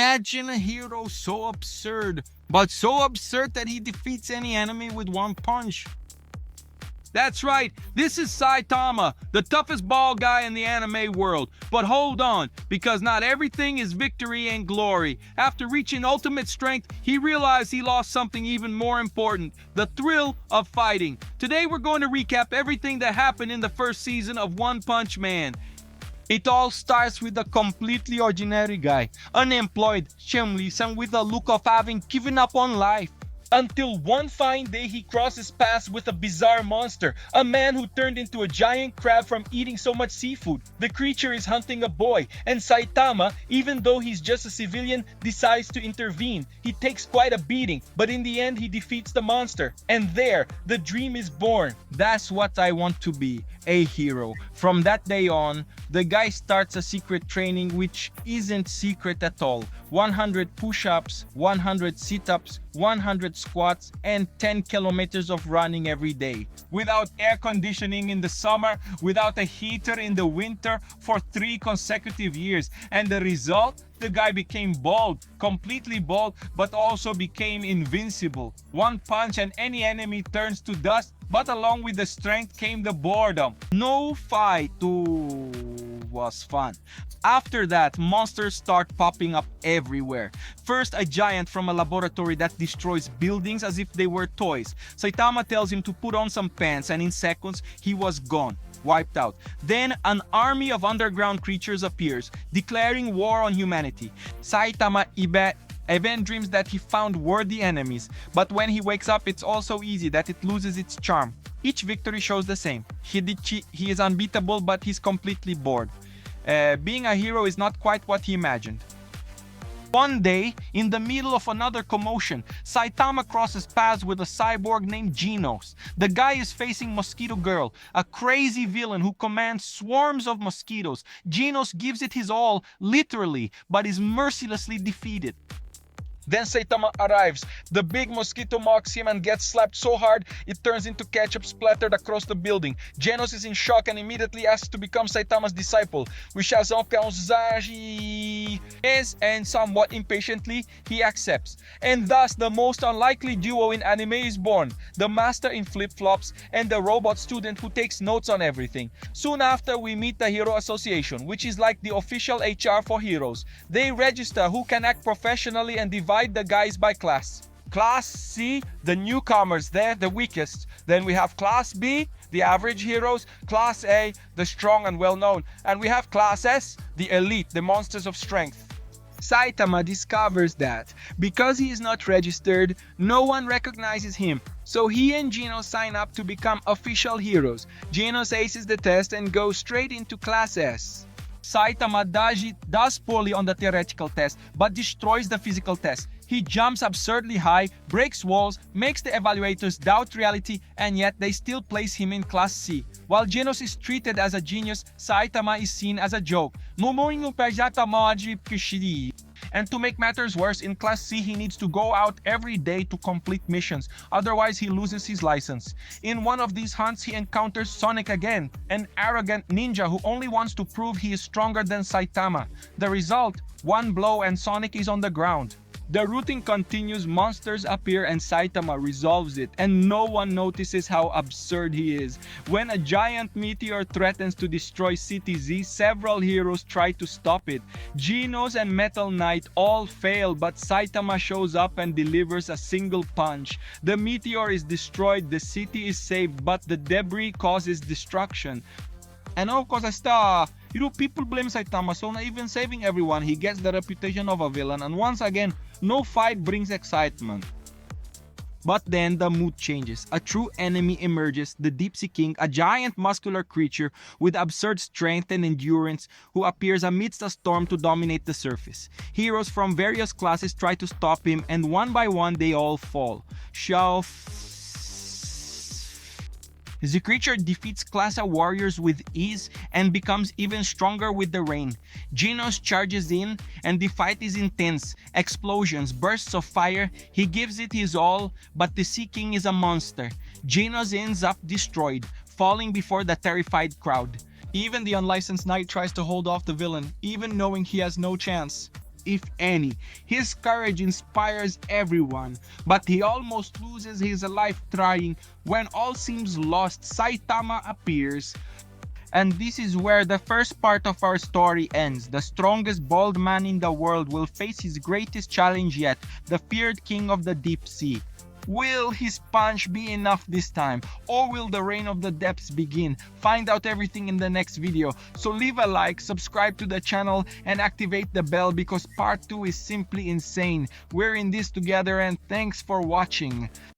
Imagine a hero so absurd, but so absurd that he defeats any enemy with one punch. That's right, this is Saitama, the toughest ball guy in the anime world. But hold on, because not everything is victory and glory. After reaching ultimate strength, he realized he lost something even more important, the thrill of fighting. Today we're going to recap everything that happened in the first season of One Punch Man. It all starts with a completely ordinary guy, unemployed, shameless, and with a look of having given up on life. Until one fine day he crosses paths with a bizarre monster, a man who turned into a giant crab from eating so much seafood. The creature is hunting a boy, and Saitama, even though he's just a civilian, decides to intervene. He takes quite a beating, but in the end he defeats the monster. And there, the dream is born. That's what I want to be, a hero. From that day on, the guy starts a secret training which isn't secret at all. 100 push-ups, 100 sit-ups, 100 squats, and 10 kilometers of running every day. Without air conditioning in the summer, without a heater in the winter for 3 consecutive years. And the result? The guy became bald, completely bald, but also became invincible. One punch and any enemy turns to dust, but along with the strength came the boredom. No fight was fun. After that, monsters start popping up everywhere. First, a giant from a laboratory that destroys buildings as if they were toys. Saitama tells him to put on some pants, and in seconds, he was gone. Wiped out. Then an army of underground creatures appears, declaring war on humanity. Saitama even dreams that he found worthy enemies, but when he wakes up it's also easy that it loses its charm. Each victory shows the same. He is unbeatable, but he's completely bored. Being a hero is not quite what he imagined. One day, in the middle of another commotion, Saitama crosses paths with a cyborg named Genos. The guy is facing Mosquito Girl, a crazy villain who commands swarms of mosquitoes. Genos gives it his all, literally, but is mercilessly defeated. Then Saitama arrives. The big mosquito mocks him and gets slapped so hard it turns into ketchup splattered across the building. Genos is in shock and immediately asks to become Saitama's disciple. We shall and somewhat impatiently, he accepts. And thus the most unlikely duo in anime is born. The master in flip-flops and the robot student who takes notes on everything. Soon after we meet the Hero Association, which is like the official HR for heroes. They register who can act professionally and divide the guys by class. Class C, the newcomers, they're the weakest. Then we have Class B, the average heroes. Class A, the strong and well-known. And we have Class S, the elite, the monsters of strength. Saitama discovers that because he is not registered, no one recognizes him. So he and Genos sign up to become official heroes. Genos aces the test and goes straight into Class S. Saitama does poorly on the theoretical test, but destroys the physical test. He jumps absurdly high, breaks walls, makes the evaluators doubt reality, and yet they still place him in Class C. While Genos is treated as a genius, Saitama is seen as a joke. And to make matters worse, in Class C he needs to go out every day to complete missions, otherwise he loses his license. In one of these hunts he encounters Sonic again, an arrogant ninja who only wants to prove he is stronger than Saitama. The result? One blow and Sonic is on the ground. The routine continues, monsters appear and Saitama resolves it, and no one notices how absurd he is. When a giant meteor threatens to destroy City Z, several heroes try to stop it. Genos and Metal Knight all fail, but Saitama shows up and delivers a single punch. The meteor is destroyed, the city is saved, but the debris causes destruction. And of course, people blame Saitama, so not even saving everyone, he gets the reputation of a villain, and once again, no fight brings excitement. But then the mood changes. A true enemy emerges, the Deep Sea King, a giant muscular creature with absurd strength and endurance who appears amidst a storm to dominate the surface. Heroes from various classes try to stop him, and one by one they all fall. The creature defeats Class A warriors with ease and becomes even stronger with the rain. Genos charges in and the fight is intense. Explosions, bursts of fire, he gives it his all, but the Sea King is a monster. Genos ends up destroyed, falling before the terrified crowd. Even the unlicensed knight tries to hold off the villain, even knowing he has no chance. if any. His courage inspires everyone, but he almost loses his life trying. When all seems lost, Saitama appears. And this is where the first part of our story ends. The strongest bald man in the world will face his greatest challenge yet, the feared king of the deep sea. Will his punch be enough this time? Or will the reign of the depths begin? Find out everything in the next video. So leave a like, subscribe to the channel, and activate the bell because part 2 is simply insane. We're in this together and thanks for watching.